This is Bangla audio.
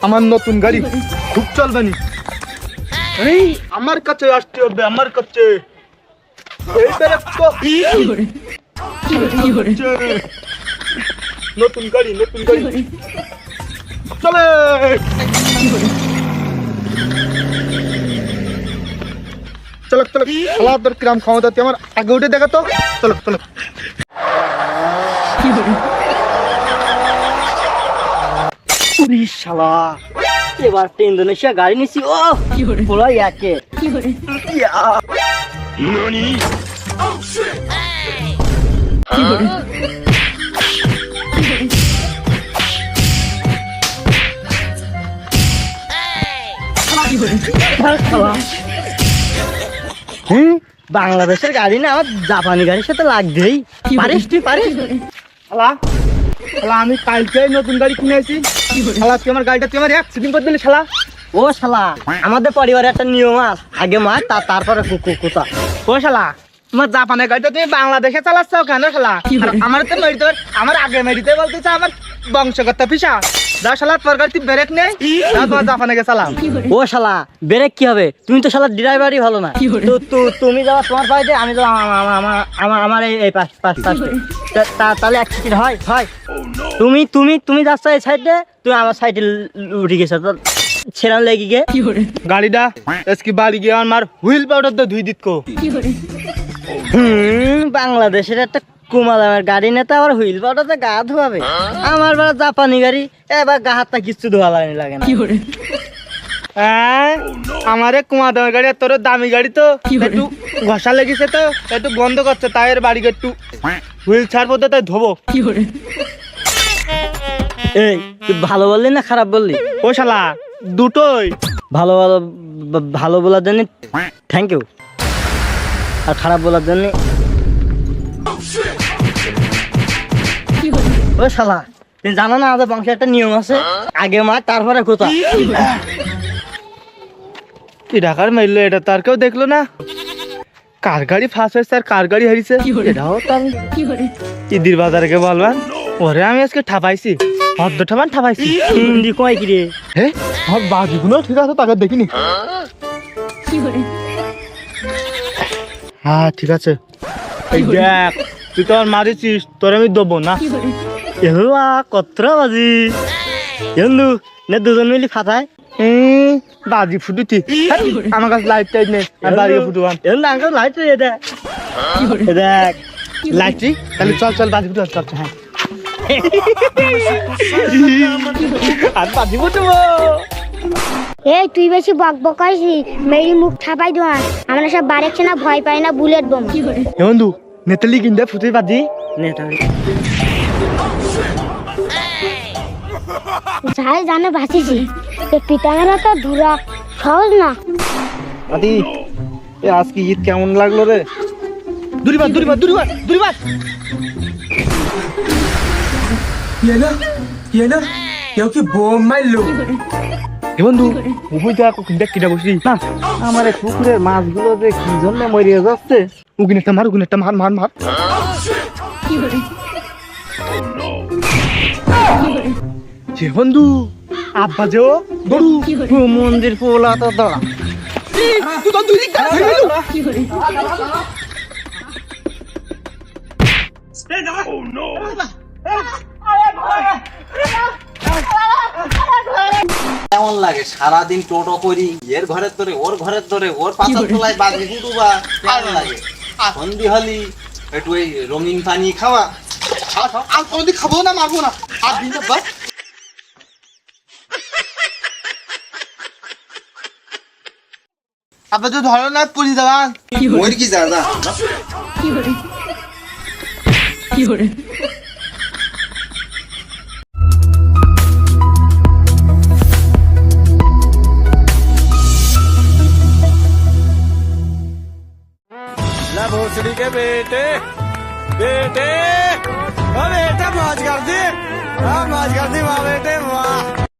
আমার নতুন গাড়ি খুব চলবে নি। এই আমার কাছে আসতে হবে, আমার কাছে। এইবারে তো নতুন গাড়ি চলে। চলো চলো, আলাদার কিরাম ক্ষমতা আমার আগে উঠে দেখা তো। চলো চলো। শালা এবার তো ইন্দোনেশিয়া গাড়ি নিছি। ও পুরো একে বাংলাদেশের গাড়ি না, আমার জাপানি গাড়ির সাথে লাগবেই। পারিস তুই পারিস? শালা শালা আমি কালকে নতুন গাড়ি কিনেছি। শালা তুই আমার গাড়িটা তুই আমার অ্যাক্সিডেন্ট করে দিলি শালা। ও শালা, আমাদের পরিবারে একটা নিয়ম আছে, আগে মার তারপরে কুকুতা। ও শালা, তোমার জাপানের গাড়িটা তুমি বাংলাদেশে চালাচ্ছ কেন শালা? আমার তো মেরিতে, আমার আগে মেরিতে বলতেছে আমার বংশগত পিসা। যা শালা তোর গাড়ি তুই ব্রেক নেই, তোমার জাপানে গে চালাম। ও শালা ব্রেক কি হবে? তুমি তো শালা ড্রাইভারই ভালো না। তো তুমি যাওয়া তোমার পাইতে, আমি তো আমার এই পাশ তাহলে অ্যাক্সিডেন্ট হয়। তুমি তুমি তুমি যাচ্ছ এই সাইডে, তুমি আমার সাইডে উঠে গেছো, তো ছেড়ান লেগে গে গাড়িটা এসকি বাড়ি গিয়ে আমার হুইল পাউডার দিয়ে ধুই দিত। বাংলাদেশের একটা কুমালামের গাড়ি নেতা আবার হুইল পাউডারতে গা ধোয়াবে? আমার বেলা জাপানি গাড়ি, এবার গা হাতটা কিচ্ছু ধোয়া লাগে না। আমারে কুমা দামের গাড়ি, তোর দামি গাড়ি তো একটু ঘষা লেগেছে, তো একটু বন্ধ করছে, তাই এর বাড়ি একটু হুইল ছাড়বো, তাই ধোবো। এই তুই ভালো বললি না খারাপ বললি? ও শালা দুটোই ভালো ভালো বলার জন্য থ্যাংক ইউ, আর খারাপ বলার জন্য ও শালা। তুমি জানো না আমাদের বংশের একটা নিয়ম আছে, আগে মার তারপরে কোথা। কি ঢাকার মারলো এটা, তার কেউ দেখলো না? কার গাড়ি ফার্স্ট হয়েছে আর কার গাড়ি হারিয়েছে এটাও তো আমি ঈদের বাজারকে বলবান। ওরে আমি আজকে ঠাপাইছি, অর্ধ ঠাপাইছি। হিন্দি কয় কি রে? হ্যাঁ আমার বাজিগুলো ঠিক আছে, তাকে দেখিনি। হ্যাঁ ঠিক আছে, এই দেখ তুই তো আর মারিছিস, তোর আমি দেবো না। এহুয়া কতরা বাজি এন্দু নে দুজন মিলি ফাটায় বাজি ফুটুতি। আমার কাছে লাইট টাইট নেই, আমি বাড়িতে ফুটুবান। এন্দু আঙ্কেল লাইট রে দেখ দেখ লাইটটি, তাহলে চল চল বাজি ফুটু চল। হ্যাঁ আর বাজি ফুটবো। এই তুই বেশি বকবক করিস, মেরি মুখ ঠাপাই দোয়ান। আমরা সব বারেকছে না, ভয় পাই না, বুলেট বোম। হে বন্ধু নেতালি কিনতে ফুটে বাজি নেতালি যাই জানে ভাসিছি, পিটাঙ্গেরা তো ধুরা সহজ না। আদি আজকে ঈদ কেমন লাগলো রে? দুরিবার কেউ কি বোম মারলো? হে বন্ধু ওই দেখ কিটা বসলি না, আমার এই পুকুরের মাছগুলো যে কি জন্য মরিয়ে যাচ্ছে। উগিন একটা মার। যে বন্ধু আব্বা যে ও গরু মন্দির পোলা তো দড়া তুই তো দুই দিক কেমন লাগে সারাদিন টোটো করি, এর ঘরের ধরে ওর ঘরের ধরে, ওর পাশার তলায় বাজি ফুটুবা, কেমন লাগে? সন্ধি হলি একটু ওই রঙিন পানি খাওয়া। আর কোনদিন খাবো না, মারবো না। আর দিন আপনার তো ধরো না পুরি দেওয়ান ওর কি যা भोसड़ी के बेटे बेटे मौज कर दी, मौज कर दी वाह बेटे वाह।